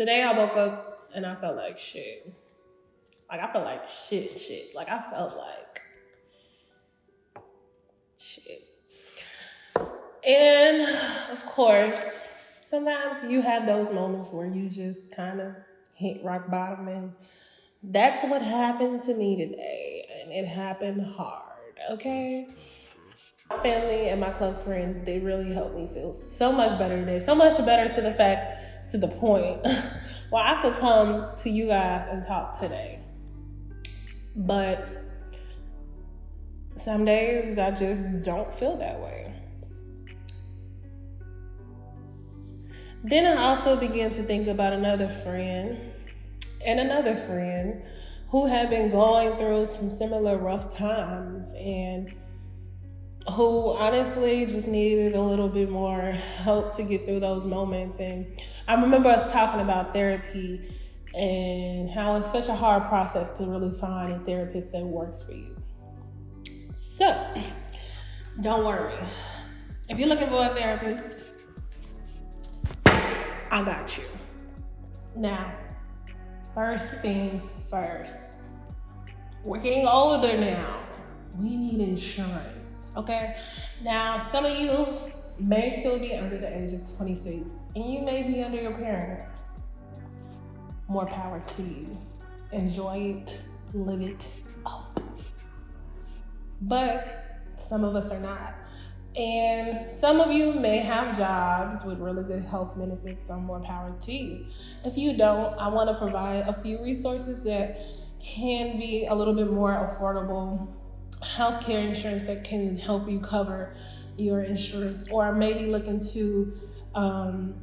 Today I woke up and I felt like shit. Like, I felt like shit. Like, I felt like shit. And, of course, sometimes you have those moments where you just kind of hit rock bottom, and that's what happened to me today. And it happened hard, okay? My family and my close friends, they really helped me feel so much better today. So much better to the point where I could come to you guys and talk today. But some days I just don't feel that way. Then I also began to think about another friend who had been going through some similar rough times and who honestly just needed a little bit more help to get through those moments. And I remember us talking about therapy and how it's such a hard process to really find a therapist that works for you. So, don't worry. If you're looking for a therapist, I got you. Now, first things first. We're getting older now. We need insurance, okay? Now, some of you may still be under the age of 26, and you may be under your parents. More power to you. Enjoy it, live it up. But some of us are not. And some of you may have jobs with really good health benefits, so more power to you. If you don't, I want to provide a few resources that can be a little bit more affordable healthcare insurance that can help you cover your insurance, or maybe look into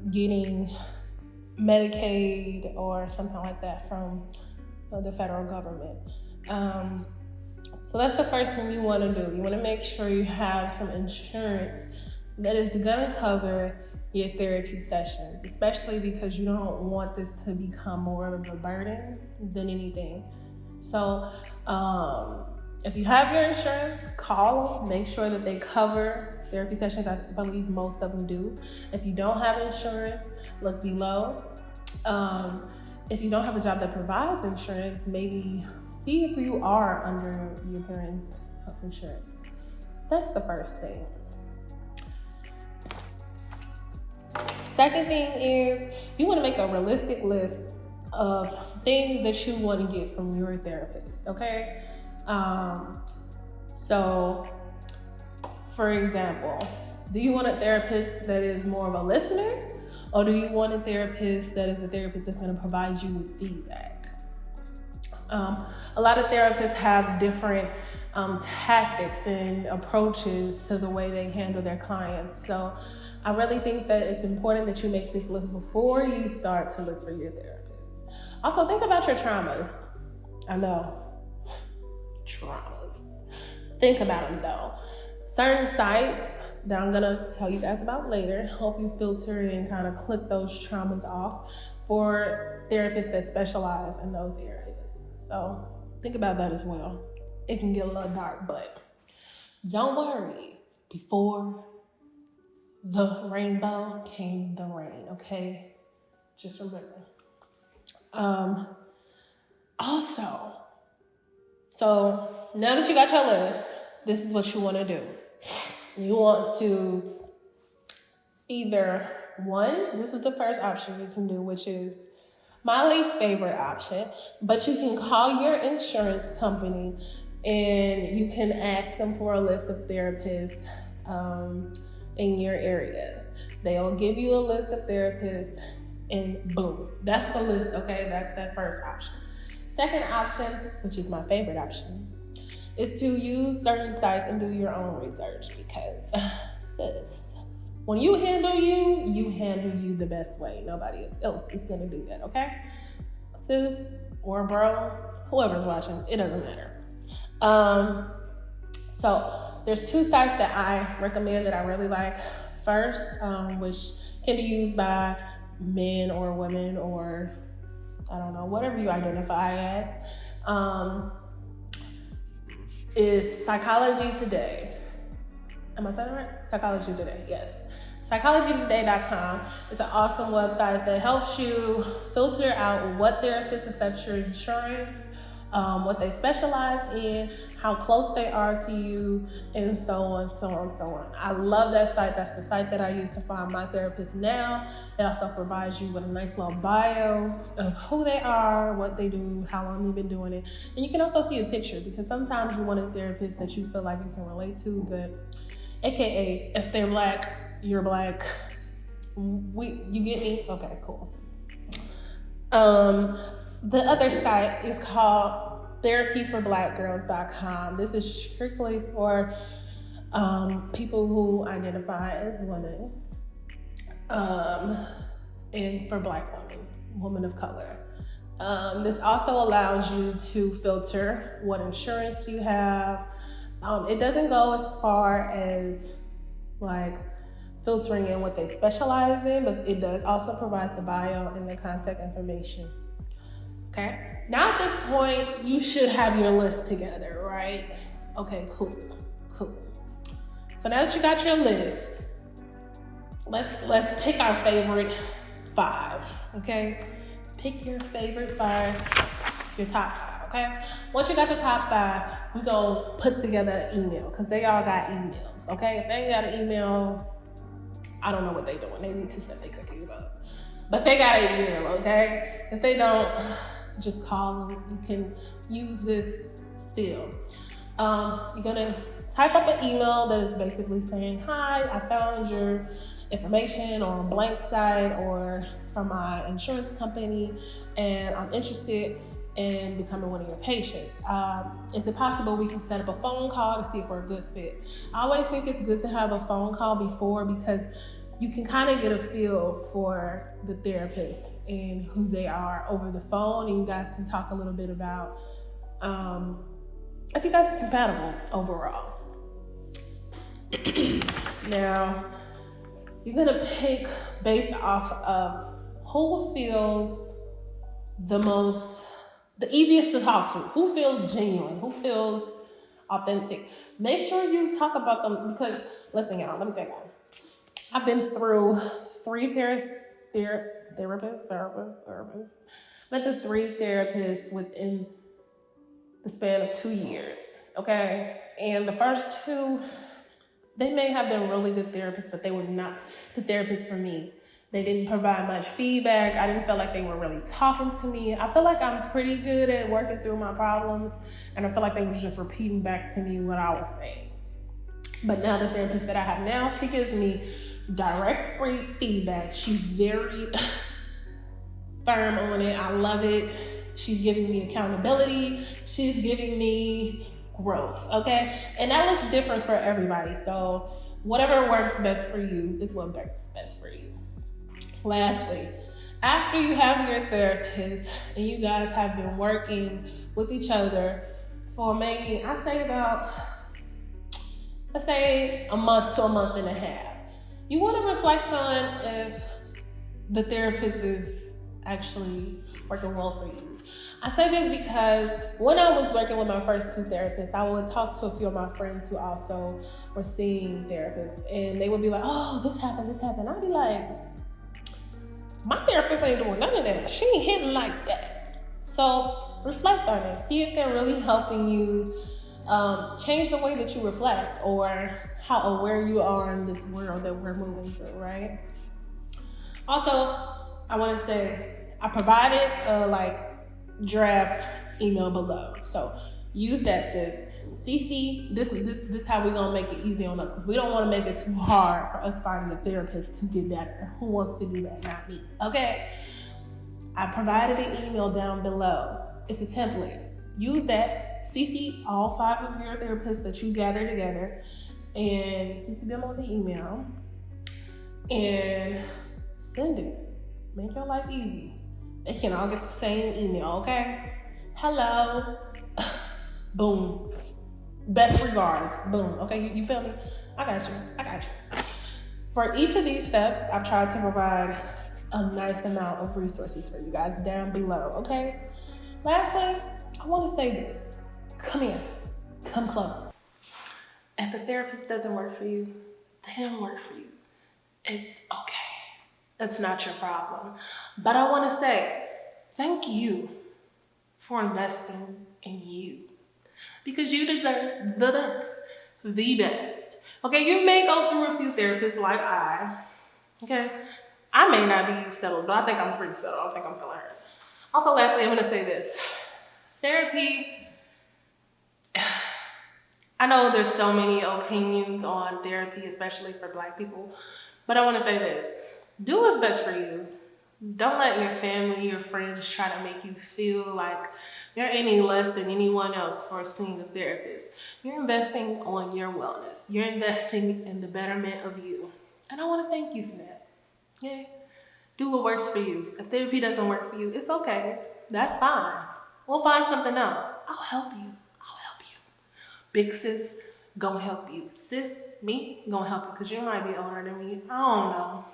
getting Medicaid or something like that from the federal government. So that's the first thing you want to do. You want to make sure you have some insurance that is going to cover your therapy sessions, especially because you don't want this to become more of a burden than anything. So if you have your insurance, call them. Make sure that they cover therapy sessions. I believe most of them do. If you don't have insurance, look below. If you don't have a job that provides insurance, maybe see if you are under your parents' health insurance. That's the first thing. Second thing is you want to make a realistic list of things that you want to get from your therapist, okay? So, for example, do you want a therapist that is more of a listener? Or do you want a therapist that is a therapist that's going to provide you with feedback? A lot of therapists have different tactics and approaches to the way they handle their clients. So I really think that it's important that you make this list before you start to look for your therapist. Also, think about your traumas. I know, traumas. Think about them though. Certain sites that I'm gonna tell you guys about later help you filter and kind of click those traumas off for therapists that specialize in those areas. So think about that as well. It can get a little dark, but don't worry. Before the rainbow came the rain, okay? Just remember. Also, so now that you got your list, this is what you want to do. You want to either, one, this is the first option you can do, which is my least favorite option, but you can call your insurance company and you can ask them for a list of therapists in your area. They'll give you a list of therapists and boom, that's the list, okay? That's that first option. Second option, which is my favorite option, is to use certain sites and do your own research because, sis, when you handle you the best way. Nobody else is gonna do that, okay? Sis or bro, whoever's watching, it doesn't matter. So there's two sites that I recommend that I really like. First, which can be used by men or women or, I don't know, whatever you identify as, is Psychology Today. Am I saying it right? Psychology Today, yes. Psychologytoday.com is an awesome website that helps you filter out what therapists accept your insurance, what they specialize in, how close they are to you, and so on, so on, so on. I love that site. That's the site that I use to find my therapist now. It also provides you with a nice little bio of who they are, what they do, how long you've been doing it. And you can also see a picture, because sometimes you want a therapist that you feel like you can relate to, that, AKA, if they're Black, you're Black. You get me? Okay, cool. The other site is called therapyforblackgirls.com. This is strictly for people who identify as women, and for Black women of color. This also allows you to filter what insurance you have. It doesn't go as far as like filtering in what they specialize in, but it does also provide the bio and the contact information. Okay, now at this point, you should have your list together, right? Okay, cool. So now that you got your list, let's pick our favorite 5, okay? Pick your favorite 5, your top 5, okay? Once you got your top 5, we're gonna put together an email, because they all got emails, okay? If they ain't got an email, I don't know what they're doing. They need to step their cookies up. But they got an email, okay? If they don't, just call them. You can use this still. You're gonna type up an email that is basically saying, hi, I found your information on a blank site or from my insurance company, and I'm interested in becoming one of your patients. Is it possible we can set up a phone call to see if we're a good fit? I always think it's good to have a phone call before, because you can kind of get a feel for the therapist and who they are over the phone, and you guys can talk a little bit about if you guys are compatible overall. Now, you're gonna pick based off of who feels the easiest to talk to, who feels genuine, who feels authentic. Make sure you talk about them, because listen, y'all, let me tell you, I've been through 3 therapists. I've been through 3 therapists within the span of 2 years, okay? And the first 2, they may have been really good therapists, but they were not the therapists for me. They didn't provide much feedback. I didn't feel like they were really talking to me. I feel like I'm pretty good at working through my problems, and I feel like they were just repeating back to me what I was saying. But now the therapist that I have now, she gives me direct free feedback. She's very firm on it. I love it. She's giving me accountability. She's giving me growth, okay? And that looks different for everybody. So whatever works best for you is what works best for you. Lastly, after you have your therapist and you guys have been working with each other for maybe, let's say a month to a month and a half, you want to reflect on if the therapist is actually working well for you. I say this because when I was working with my first 2 therapists, I would talk to a few of my friends who also were seeing therapists, and they would be like, oh, this happened. I'd be like, my therapist ain't doing none of that. She ain't hitting like that. So reflect on it. See if they're really helping you change the way that you reflect, or how aware you are in this world that we're moving through, right? Also, I want to say I provided a draft email below, so use that, sis. CC, this is how we're gonna make it easy on us, because we don't want to make it too hard for us finding a therapist to get better. Who wants to do that? Not me. Okay. I provided an email down below. It's a template. Use that. CC all 5 of your therapists that you gather together, and CC them on the email, and send it. Make your life easy. They can all get the same email, okay? Hello. Boom. Best regards. Boom. Okay, you feel me? I got you. For each of these steps, I've tried to provide a nice amount of resources for you guys down below, okay? Lastly, I want to say this. Come here. Come close. If the therapist doesn't work for you, they don't work for you. It's okay. That's not your problem. But I want to say thank you for investing in you because you deserve the best, the best. Okay, you may go through a few therapists like I. Okay, I may not be settled, but I think I'm pretty settled. I don't think I'm feeling hurt. Also, lastly, I'm going to say this. Therapy, I know there's so many opinions on therapy, especially for Black people, but I want to say this. Do what's best for you. Don't let your family, your friends try to make you feel like you're any less than anyone else for seeing a therapist. You're investing on your wellness. You're investing in the betterment of you. And I want to thank you for that. Yeah. Do what works for you. If therapy doesn't work for you, it's okay. That's fine. We'll find something else. I'll help you. I'll help you. Big sis, gonna help you. Sis, me, gonna help you because you might be older than me. I don't know.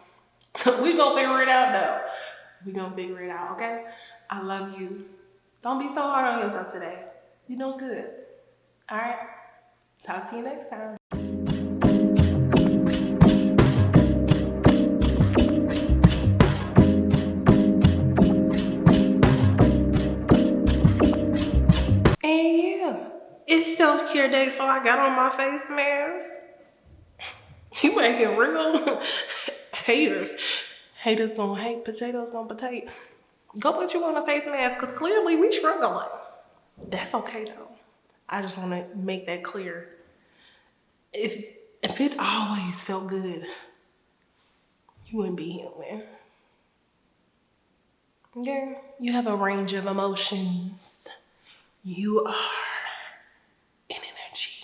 We gonna figure it out though. We gonna figure it out, okay? I love you. Don't be so hard on yourself today. You're doing good. All right? Talk to you next time. And yeah, it's self-care day, so I got on my face mask. You making real haters. Haters gonna hate, potatoes gonna potato. Go put you on a face mask, because clearly we struggling. That's okay though. I just want to make that clear. If it always felt good, you wouldn't be here, man. Okay? You have a range of emotions. You are an energy.